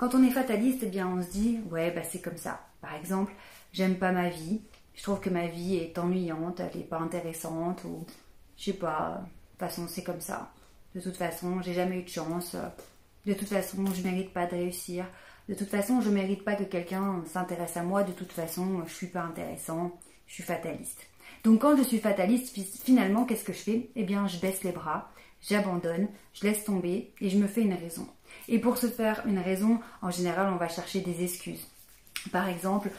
Quand on est fataliste, eh bien on se dit, ouais, bah c'est comme ça. Par exemple, j'aime pas ma vie, je trouve que ma vie est ennuyante, elle est pas intéressante, ou je sais pas, de toute façon c'est comme ça. De toute façon, j'ai jamais eu de chance, de toute façon je mérite pas de réussir, de toute façon je mérite pas que quelqu'un s'intéresse à moi, de toute façon je suis pas intéressant, je suis fataliste. Donc quand je suis fataliste, finalement qu'est-ce que je fais? Eh bien je baisse les bras, j'abandonne, je laisse tomber et je me fais une raison. Et pour se faire une raison, en général on va chercher des excuses. Par exemple,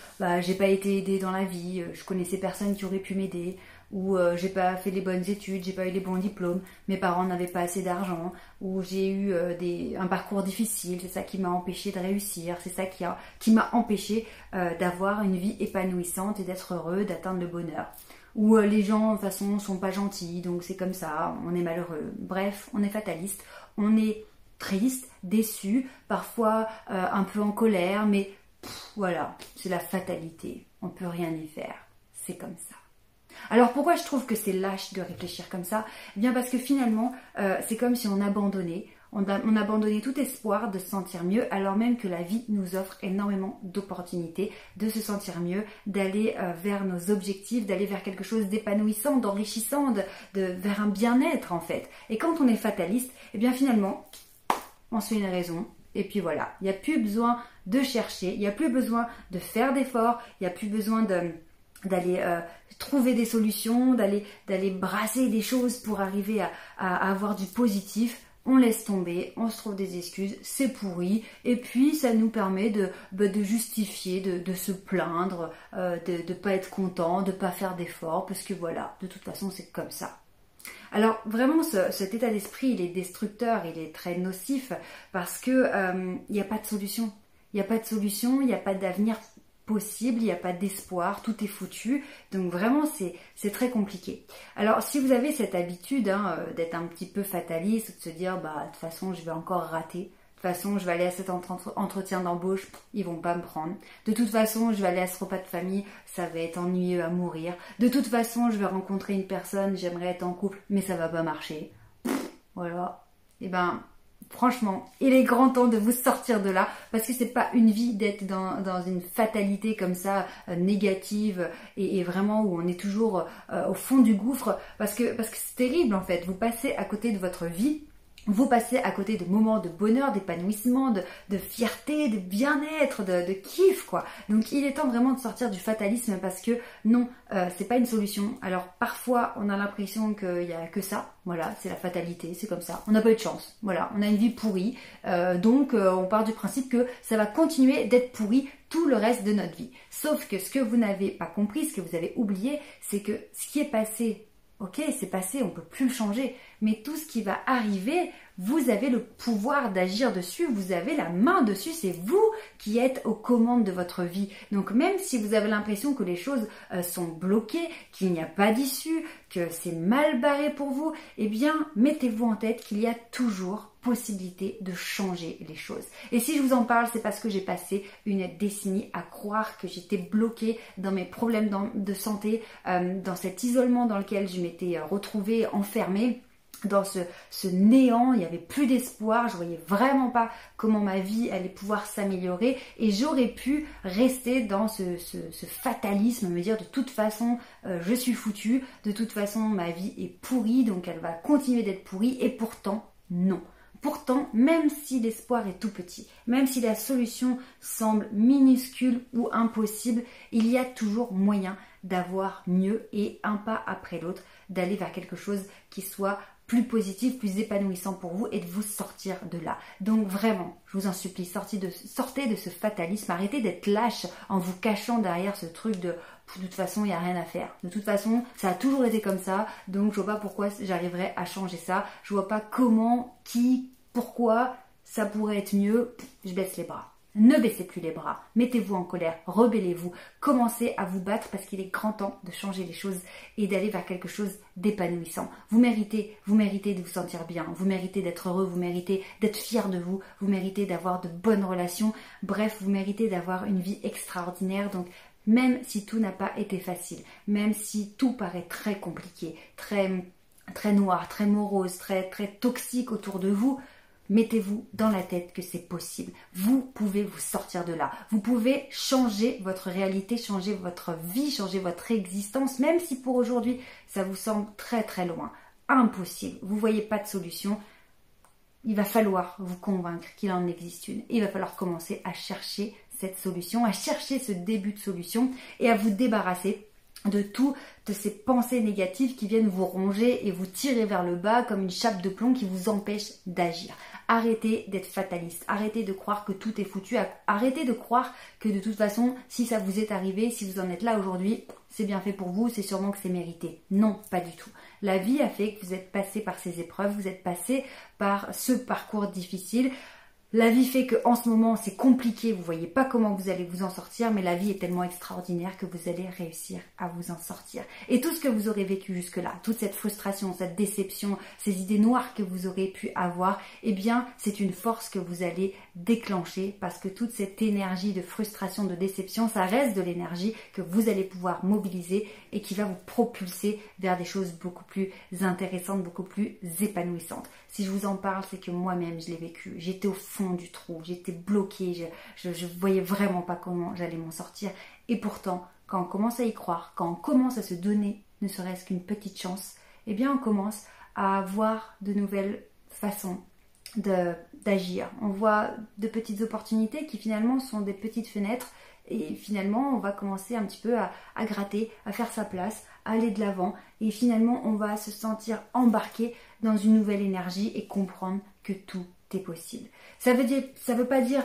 j'ai pas été aidée dans la vie, je connaissais personne qui aurait pu m'aider, ou j'ai pas fait les bonnes études, j'ai pas eu les bons diplômes, mes parents n'avaient pas assez d'argent, ou j'ai eu un parcours difficile, c'est ça qui m'a empêché de réussir, c'est ça qui m'a empêché d'avoir une vie épanouissante et d'être heureux, d'atteindre le bonheur. Ou les gens de toute façon sont pas gentils, donc c'est comme ça, on est malheureux. Bref, on est fataliste, on est triste, déçu, parfois un peu en colère, mais voilà, c'est la fatalité, on peut rien y faire, c'est comme ça. Alors pourquoi je trouve que c'est lâche de réfléchir comme ça? Eh bien parce que finalement, c'est comme si on abandonnait tout espoir de se sentir mieux, alors même que la vie nous offre énormément d'opportunités de se sentir mieux, d'aller vers nos objectifs, d'aller vers quelque chose d'épanouissant, d'enrichissant, vers un bien-être en fait. Et quand on est fataliste, eh bien finalement, on se fait une raison. Et puis voilà, il n'y a plus besoin de chercher, il n'y a plus besoin de faire d'efforts, il n'y a plus besoin d'aller trouver des solutions, d'aller brasser des choses pour arriver à avoir du positif. On laisse tomber, on se trouve des excuses, c'est pourri, et puis ça nous permet de justifier, de se plaindre, de pas être content, de pas faire d'efforts, parce que voilà, de toute façon c'est comme ça. Alors vraiment cet état d'esprit il est destructeur, il est très nocif parce que il n'y a pas de solution. Il n'y a pas de solution, il n'y a pas d'avenir possible, il n'y a pas d'espoir, tout est foutu. Donc vraiment c'est très compliqué. Alors si vous avez cette habitude d'être un petit peu fataliste, de se dire de toute façon je vais encore rater. De toute façon, je vais aller à cet entretien d'embauche, ils vont pas me prendre. De toute façon, je vais aller à ce repas de famille, ça va être ennuyeux à mourir. De toute façon, je vais rencontrer une personne, j'aimerais être en couple, mais ça va pas marcher. Voilà. Et franchement, il est grand temps de vous sortir de là, parce que c'est pas une vie d'être dans une fatalité comme ça, négative, et vraiment où on est toujours au fond du gouffre, parce que c'est terrible en fait. Vous passez à côté de votre vie. Vous passez à côté de moments de bonheur, d'épanouissement, de fierté, de bien-être, de kiff quoi. Donc il est temps vraiment de sortir du fatalisme parce que non, c'est pas une solution. Alors parfois on a l'impression qu'il y a que ça, voilà, c'est la fatalité, c'est comme ça. On n'a pas eu de chance, voilà, on a une vie pourrie, donc on part du principe que ça va continuer d'être pourri tout le reste de notre vie. Sauf que ce que vous n'avez pas compris, ce que vous avez oublié, c'est que ce qui est passé, ok, c'est passé, on ne peut plus le changer. Mais tout ce qui va arriver, vous avez le pouvoir d'agir dessus, vous avez la main dessus, c'est vous qui êtes aux commandes de votre vie. Donc même si vous avez l'impression que les choses sont bloquées, qu'il n'y a pas d'issue, que c'est mal barré pour vous, eh bien mettez-vous en tête qu'il y a toujours possibilité de changer les choses. Et si je vous en parle, c'est parce que j'ai passé une décennie à croire que j'étais bloquée dans mes problèmes de santé, dans cet isolement dans lequel je m'étais retrouvée enfermée. Dans ce néant, il n'y avait plus d'espoir, je voyais vraiment pas comment ma vie allait pouvoir s'améliorer et j'aurais pu rester dans ce fatalisme, me dire de toute façon je suis foutue, de toute façon ma vie est pourrie donc elle va continuer d'être pourrie et pourtant non. Pourtant, même si l'espoir est tout petit, même si la solution semble minuscule ou impossible, il y a toujours moyen d'avoir mieux et un pas après l'autre, d'aller vers quelque chose qui soit plus positif, plus épanouissant pour vous et de vous sortir de là. Donc vraiment, je vous en supplie, sortez de ce fatalisme, arrêtez d'être lâche en vous cachant derrière ce truc de toute façon, il n'y a rien à faire. De toute façon, ça a toujours été comme ça, donc je vois pas pourquoi j'arriverais à changer ça. Je vois pas comment, pourquoi ça pourrait être mieux. Je baisse les bras. Ne baissez plus les bras, mettez-vous en colère, rebellez-vous, commencez à vous battre parce qu'il est grand temps de changer les choses et d'aller vers quelque chose d'épanouissant. Vous méritez de vous sentir bien, vous méritez d'être heureux, vous méritez d'être fier de vous, vous méritez d'avoir de bonnes relations, bref, vous méritez d'avoir une vie extraordinaire. Donc même si tout n'a pas été facile, même si tout paraît très compliqué, très noir, très morose, très toxique autour de vous, Mettez-vous dans la tête que c'est possible. Vous pouvez vous sortir de là. Vous pouvez changer votre réalité, changer votre vie, changer votre existence, même si pour aujourd'hui, ça vous semble très très loin. Impossible. Vous ne voyez pas de solution. Il va falloir vous convaincre qu'il en existe une. Il va falloir commencer à chercher cette solution, à chercher ce début de solution et à vous débarrasser de toutes ces pensées négatives qui viennent vous ronger et vous tirer vers le bas comme une chape de plomb qui vous empêche d'agir. Arrêtez d'être fataliste, arrêtez de croire que tout est foutu, arrêtez de croire que de toute façon, si ça vous est arrivé, si vous en êtes là aujourd'hui, c'est bien fait pour vous, c'est sûrement que c'est mérité. Non, pas du tout. La vie a fait que vous êtes passé par ces épreuves, vous êtes passé par ce parcours difficile. La vie fait qu'en ce moment, c'est compliqué, vous ne voyez pas comment vous allez vous en sortir, mais la vie est tellement extraordinaire que vous allez réussir à vous en sortir. Et tout ce que vous aurez vécu jusque-là, toute cette frustration, cette déception, ces idées noires que vous aurez pu avoir, eh bien, c'est une force que vous allez déclencher parce que toute cette énergie de frustration, de déception, ça reste de l'énergie que vous allez pouvoir mobiliser et qui va vous propulser vers des choses beaucoup plus intéressantes, beaucoup plus épanouissantes. Si je vous en parle, c'est que moi-même, je l'ai vécu. J'étais au fond du trou, j'étais bloquée, je voyais vraiment pas comment j'allais m'en sortir. Et pourtant, quand on commence à y croire, quand on commence à se donner ne serait-ce qu'une petite chance, eh bien on commence à voir de nouvelles façons d'agir. On voit de petites opportunités qui finalement sont des petites fenêtres et finalement on va commencer un petit peu à gratter, à faire sa place, à aller de l'avant et finalement on va se sentir embarqué dans une nouvelle énergie et comprendre que tout est possible. Ça veut pas dire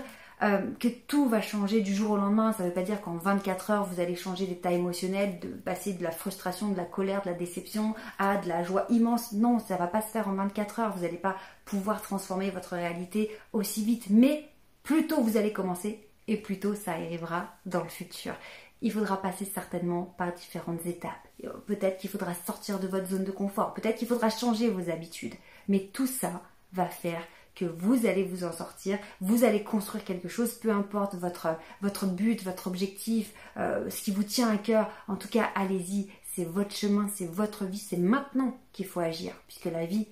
que tout va changer du jour au lendemain, ça veut pas dire qu'en 24 heures vous allez changer d'état émotionnel, de passer de la frustration, de la colère, de la déception à de la joie immense. Non, ça va pas se faire en 24 heures, vous n'allez pas pouvoir transformer votre réalité aussi vite, mais plus tôt vous allez commencer et plus tôt ça arrivera dans le futur. Il faudra passer certainement par différentes étapes. Peut-être qu'il faudra sortir de votre zone de confort, peut-être qu'il faudra changer vos habitudes, mais tout ça va faire que vous allez vous en sortir, vous allez construire quelque chose, peu importe votre but, votre objectif, ce qui vous tient à cœur. En tout cas, allez-y, c'est votre chemin, c'est votre vie, c'est maintenant qu'il faut agir, puisque la vie,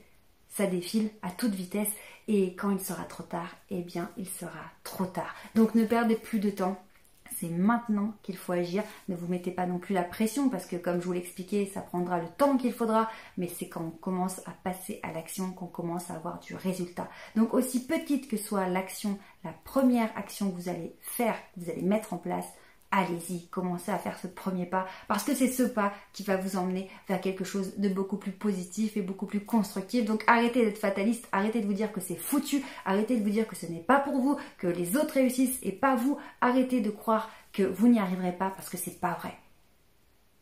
ça défile à toute vitesse et quand il sera trop tard, eh bien, il sera trop tard. Donc ne perdez plus de temps. C'est maintenant qu'il faut agir. Ne vous mettez pas non plus la pression parce que comme je vous l'expliquais, ça prendra le temps qu'il faudra. Mais c'est quand on commence à passer à l'action qu'on commence à avoir du résultat. Donc aussi petite que soit l'action, la première action que vous allez faire, que vous allez mettre en place, allez-y, commencez à faire ce premier pas parce que c'est ce pas qui va vous emmener vers quelque chose de beaucoup plus positif et beaucoup plus constructif. Donc arrêtez d'être fataliste, arrêtez de vous dire que c'est foutu, arrêtez de vous dire que ce n'est pas pour vous, que les autres réussissent et pas vous. Arrêtez de croire que vous n'y arriverez pas parce que c'est pas vrai.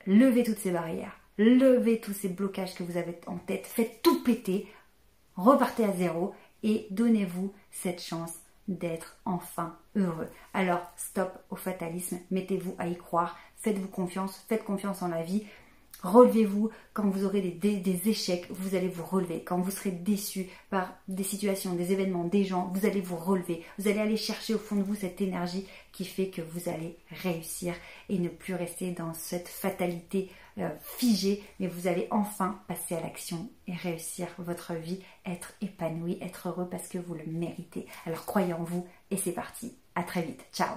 Levez toutes ces barrières, levez tous ces blocages que vous avez en tête, faites tout péter, repartez à zéro et donnez-vous cette chance d'être enfin heureux. Alors stop au fatalisme, mettez-vous à y croire, faites-vous confiance, faites confiance en la vie, relevez-vous. Quand vous aurez des échecs, vous allez vous relever. Quand vous serez déçu par des situations, des événements, des gens, vous allez vous relever. Vous allez aller chercher au fond de vous cette énergie qui fait que vous allez réussir et ne plus rester dans cette fatalité figée, mais vous allez enfin passer à l'action et réussir votre vie, être épanoui, être heureux parce que vous le méritez. Alors croyez en vous et c'est parti. À très vite. Ciao.